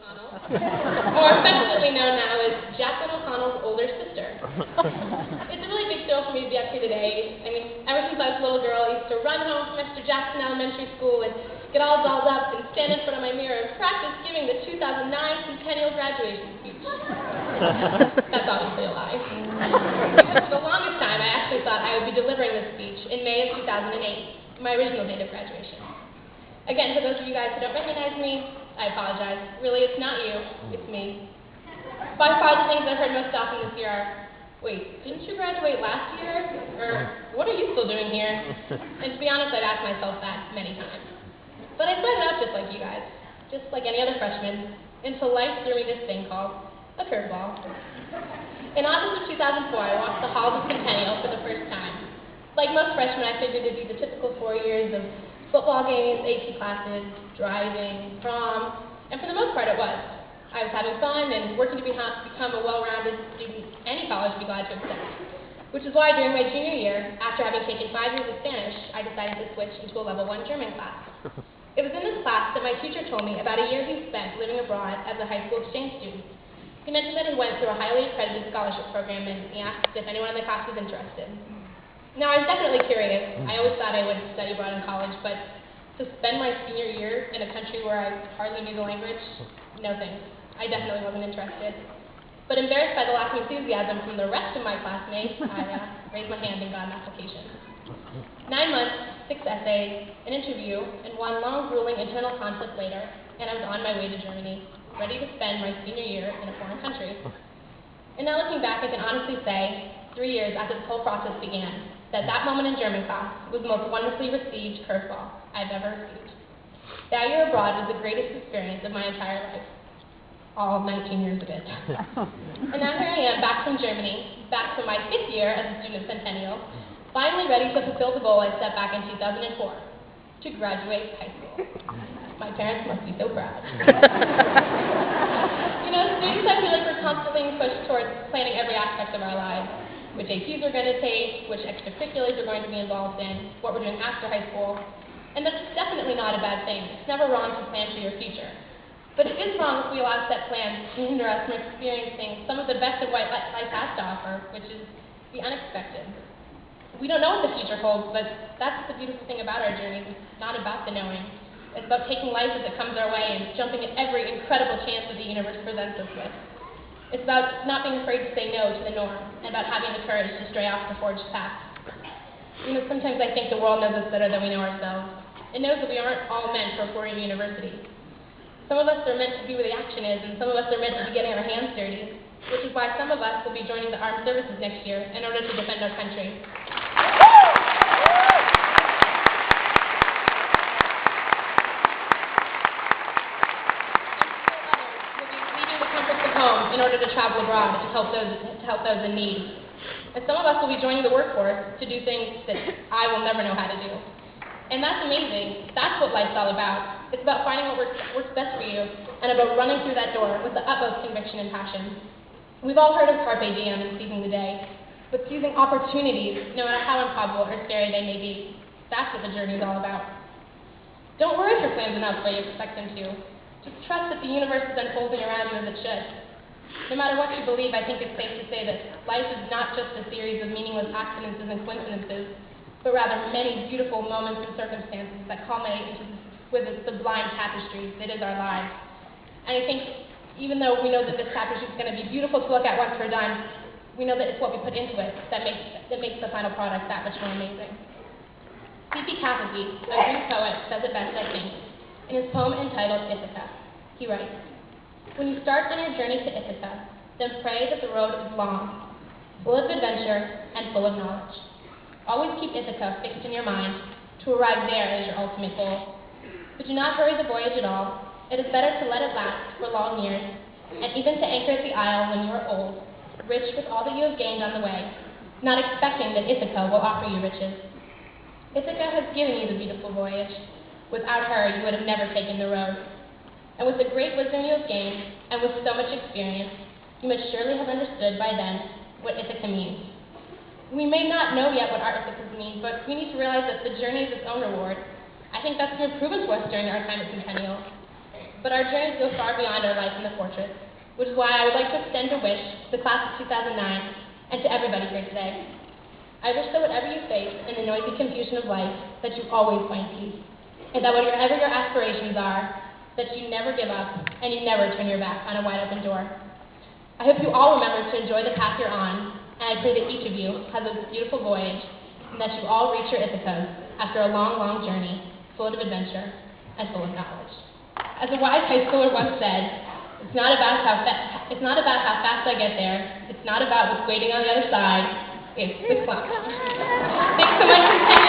O'Connell, more affectionately known now as Jacqueline O'Connell's older sister. It's a really big deal for me to be up here today. I mean, ever since I was a little girl, I used to run home from Mr. Jackson Elementary School and get all dolled up and stand in front of my mirror and practice giving the 2009 centennial graduation speech. That's obviously a lie. Because for the longest time, I actually thought I would be delivering this speech in May of 2008, my original date of graduation. Again, for those of you guys who don't recognize me, I apologize. Really, it's not you, it's me. By far, the things I've heard most often this year are, wait, didn't you graduate last year? Or, what are you still doing here? And to be honest, I've asked myself that many times. But I started out just like you guys, just like any other freshman, until life threw me this thing called a curveball. In August of 2004, I walked the halls of Centennial for the first time. Like most freshmen, I figured it'd be the typical 4 years of football games, AP classes, driving, prom, and for the most part it was. I was having fun and working to become a well-rounded student any college would be glad to accept. Which is why during my junior year, after having taken 5 years of Spanish, I decided to switch into a level 1 German class. It was in this class that my teacher told me about a year he spent living abroad as a high school exchange student. He mentioned that he went through a highly accredited scholarship program and he asked if anyone in the class was interested. Now, I was definitely curious. I always thought I would study abroad in college, but to spend my senior year in a country where I hardly knew the language, no thanks. I definitely wasn't interested. But embarrassed by the lack of enthusiasm from the rest of my classmates, I raised my hand and got an application. 9 months, 6 essays, an interview, and one long, grueling internal conflict later, and I was on my way to Germany, ready to spend my senior year in a foreign country. And now looking back, I can honestly say, 3 years after this whole process began, that moment in German class was the most wonderfully received curveball I've ever received. That year abroad was the greatest experience of my entire life. All 19 years of it. And now here I am, back from Germany, back from my 5th year as a student of Centennial, finally ready to fulfill the goal I set back in 2004, to graduate high school. My parents must be so proud. You know, students, I feel like we're constantly pushed towards planning every aspect of our lives. Which APs we're going to take, which extracurriculars we're going to be involved in, what we're doing after high school. And that's definitely not a bad thing. It's never wrong to plan for your future. But it is wrong if we allow set plans to hinder us from experiencing some of the best of what life has to offer, which is the unexpected. We don't know what the future holds, but that's the beautiful thing about our journeys. It's not about the knowing. It's about taking life as it comes our way and jumping at every incredible chance that the universe presents us with. It's about not being afraid to say no to the norm, and about having the courage to stray off the forged path. You know, sometimes I think the world knows us better than we know ourselves. It knows that we aren't all meant for a 4-year university. Some of us are meant to be where the action is, and some of us are meant to be getting our hands dirty, which is why some of us will be joining the armed services next year in order to defend our country. In order to travel abroad to help those in need. And some of us will be joining the workforce to do things that I will never know how to do. And that's amazing. That's what life's all about. It's about finding what works best for you and about running through that door with the utmost conviction and passion. We've all heard of carpe diem and seizing the day, but seizing opportunities, no matter how improbable or scary they may be, that's what the journey is all about. Don't worry if your plans are not the way you expect them to. Just trust that the universe is unfolding around you as it should. No matter what you believe, I think it's safe to say that life is not just a series of meaningless accidents and coincidences, but rather many beautiful moments and circumstances that culminate into with a sublime tapestry that is our lives. And I think even though we know that this tapestry is going to be beautiful to look at once we're done, we know that it's what we put into it that makes the final product that much more amazing. C.P. Cafferty, a Greek poet, says it best, I think, in his poem entitled Ithaca. He writes, "When you start on your journey to Ithaca, then pray that the road is long, full of adventure, and full of knowledge. Always keep Ithaca fixed in your mind. To arrive there is your ultimate goal. But do not hurry the voyage at all. It is better to let it last for long years, and even to anchor at the isle when you are old, rich with all that you have gained on the way, not expecting that Ithaca will offer you riches. Ithaca has given you the beautiful voyage. Without her, you would have never taken the road. And with the great wisdom you have gained, and with so much experience, you must surely have understood by then what Ithaca means. We may not know yet what our Ithacas mean, but we need to realize that the journey is its own reward. I think that's been proven to us during our time at Centennial. but our journeys go far beyond our life in the fortress, which is why I would like to extend a wish to the class of 2009 and to everybody here today. I wish that whatever you face in the noisy confusion of life, that you always find peace, and that whatever your aspirations are, that you never give up and you never turn your back on a wide open door. I hope you all remember to enjoy the path you're on, and I pray that each of you has a beautiful voyage, and that you all reach your Ithacas after a long, long journey, full of adventure and full of knowledge. As a wise high schooler once said, it's not about how fast I get there. It's not about what's waiting on the other side. It's the climb. Thanks so much for